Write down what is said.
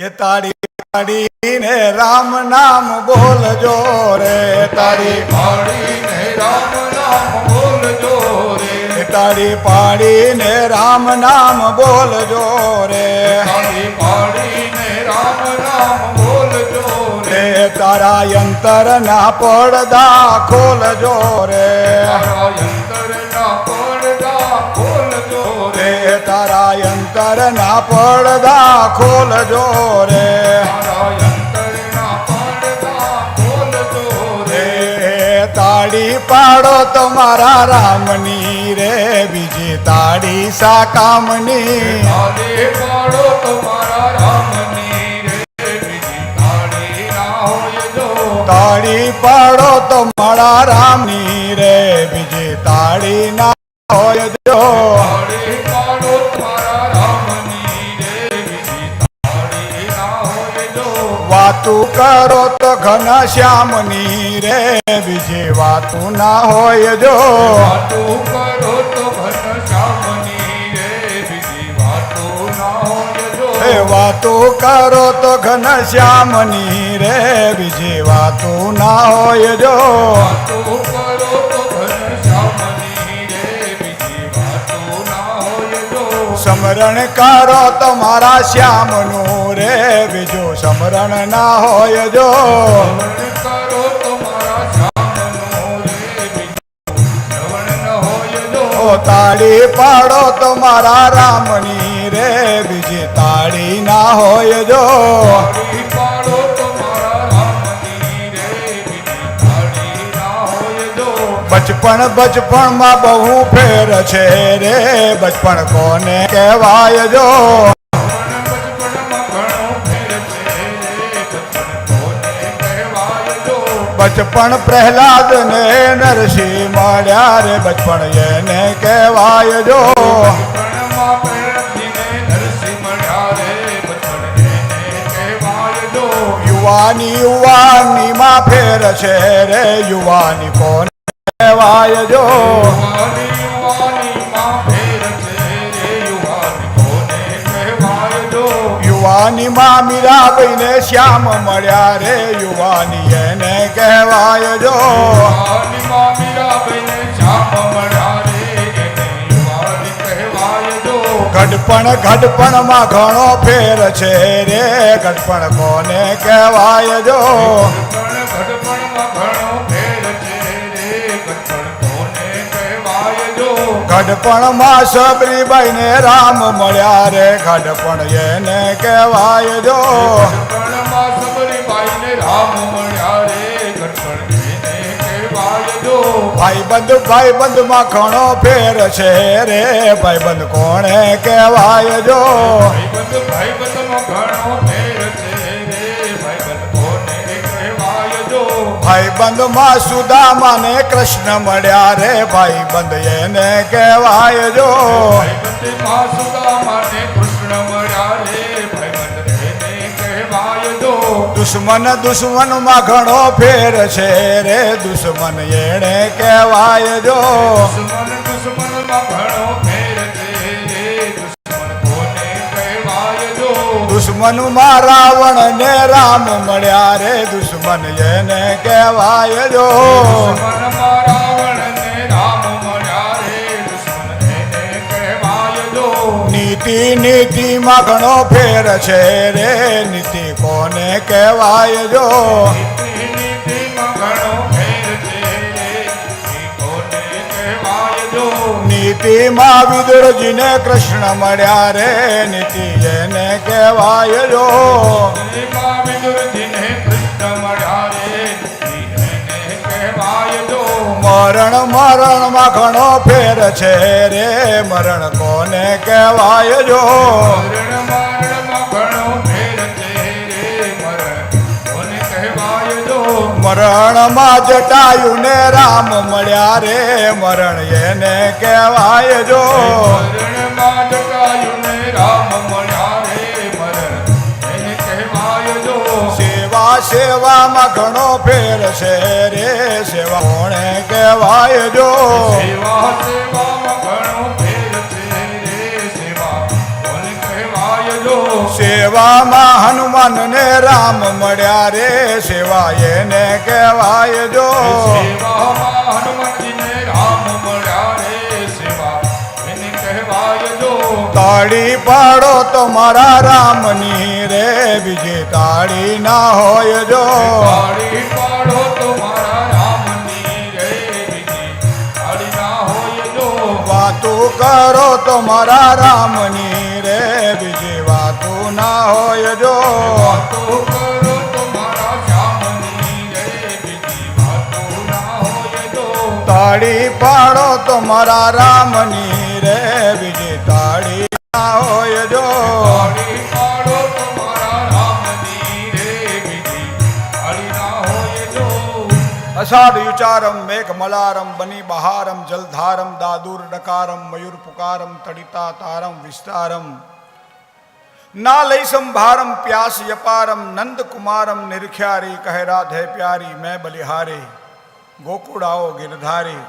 કે તાળી પાડીને રામ નામ બોલજો રે, તાળી પાડીને રામ નામ બોલજો રે, તાળી પાડીને રામ નામ બોલજો રે, તાળી પાડીને રામ નામ બોલજો રે, તારા અંતરના પડદા ખોલજો રે, તારા અંતરના પડદા ખોલજો રે, તારા અંતરના પડદા ખોલજો રે, તારા અંતરના પડદા ખોલજો રે, તાળી પાડો તમારા રામની રે, બીજી તાળી સા કામની, તાળી પાડો તમારા રામની રે, બીજી તાળી ના હોય જો, તાળી પાડો તમારા રામની રે, બીજી તાળી ના હોય જો, તાળી પાડો તમારા રામની રે, બીજી તાળી ના હોય જો, વાતું કરો તો ઘનશ્યામની રે, બીજી વાતું ના હોય જો, વાતું કરો તો ઘનશ્યામની રે, બીજી વાતું ના હોય જો, વાતું કરો તો ઘનશ્યામની રે, બીજી વાતું ના હોય જો, વાતું કરો તો ઘનશ્યામની રે, બીજી વાતું ના હોય જો, સમરણ કરો તમારા શ્યામનું રે, બીજું સમરણ ના હોય જો, શ્રવણ કરો તમારા શ્યામનું રે, બીજું શ્રવણ ન હોય જો, તાળી પાડો તમારા રામની રે, બીજી તાળી ના હોય જો, તાળી પાડો તમારા રામની રે, બીજી તાળી ના હોય જો, બચપણમાં બહુ ફેર છે રે, બચપણ કોને કહેવાય જો, બચપણમાં ઘણો ફેર છે રે, બચપણ કોને કહેવાય જો, બચપણ પ્રહલાદ ને નરસિંહ મળ્યા રે, બચપણ એને કહેવાય જો, બચપણમાં પ્રેરજીને નરસિંહ મળ્યા રે, બચપણ એને કહેવાય જો, યુવાનીમાં ફેર છે રે, યુવાની કોને કહેવાય જો, યુવાનીમાં ફેર છે રે, યુવાની કોને કહેવાય જો, યુવાનીમાં મીરાબાઈ ને શ્યામ મળ્યા રે, યુવાની એને કહેવાય જો, યુવાનીમાં મીરાબાઈને શ્યામ મળ્યા રે, એને યુવાની કહેવાય જો, ગઢપણમાં ઘણો ફેર છે રે, ગઢપણ કોને કહેવાય જો, ગઢપણમાં ઘણો ફેર છે રે, ગઢપણ કોને કહેવાય જો, ગઢપણમાં સબરીબાઈ ને રામ મળ્યા રે, ગઢપણ એને કહેવાય જો, ગઢપણમાં સબરીબાઈને રામ મળ્યા રે, ગઢપણ એને કહેવાય જો, ભાઈબંધમાં ઘણો ફેર છે રે, ભાઈબંધ કોને કહેવાય જો, ભાઈબંધમાં ઘણો ફેર છે રે, ભાઈબંધ કોને કહેવાય જો, ભાઈબંધમાં સુદામા ને કૃષ્ણ મળ્યા રે, ભાઈબંધ એને કહેવાય જો, ભાઈબંધમાં સુદામાને કૃષ્ણ મળ્યા રે, ભાઈબંધ એને કહેવાય જો, દુશ્મનમાં ઘણો ફેર છે રે, દુશ્મન એને કહેવાય જો, દુશ્મનમાં ઘણો ફેર છે રે, દુશ્મન કોને કહેવાય જો, દુશ્મનમાં રાવણ ને રામ મળ્યા રે, દુશ્મન એને કહેવાય જો, દુશ્મનમાં રાવણ ને રામ મળ્યા રે, દુશ્મન એને કહેવાય જો, નીતિમાં ઘણો ફેર છે રે, નીતિ કોને કહેવાય જો, નીતિમાં ઘણો ફેર છે રે, નીતિ કોને કહેવાય જો, નીતિમાં વિદુરજીને કૃષ્ણ મળ્યા રે, નીતિ એને કહેવાય જો, નીતિમાં વિદુરજીને કૃષ્ણ મળ્યા રે, નીતિ એને કહેવાય જો, મરણમાં ઘણો ફેર છે રે, મરણ કોને કહેવાય જો, મરણમાં ઘણો ફેર છે રે, મરણ કોને કહેવાય જો, મરણમાં જટાયુ ને રામ મળ્યા રે, મરણ એને કહેવાય જો, મરણમાં જટાયુને રામ મળ્યા રે, મરણ એને કહેવાય જો, સેવામાં ઘણો ફેર છે રે, સેવા કોને કહેવાય જો, સેવામાં ઘણો ફેર છે રે, સેવા કોને કહેવાય જો, સેવામાં હનુમાન ને રામ મળ્યા રે સેવા એને કહેવાય જો સેવામાં હનુમાનજીને રામ મળ્યા રે સેવા એને કહેવાય જો તાળી પાડો તો મારા રામની રે બીજી તાળી ના હોય જો તાળી પાડો તો મારા રામની રે બીજી તાળી ના હોય જો વાતું કરો તો મારા રામની રે બીજી વાતું ના હોય જો વાતો કરો તો મારા શ્યામની રે બીજી વાતો ના હોય જો તાળી પાડો તો મારા રામની રે બીજી તાળી ના હોય જો તાળી પાડો તો મારા રામની રે બીજી તાળી ના હોય જો અષાઢ યુચારમ મેઘ મલારમ બની બહારમ જલધારમ દાદુર ડકારમ મયુર પુકારમ તડિતા તારમ વિસ્તારમ ના લઈ સંભારમ પ્યાસ યપારમ નંદ કુમારમ નિરખ્યારી કહે રાધે પ્યારી મેં બલિહારે ગોકુળાઓ ગિરધારી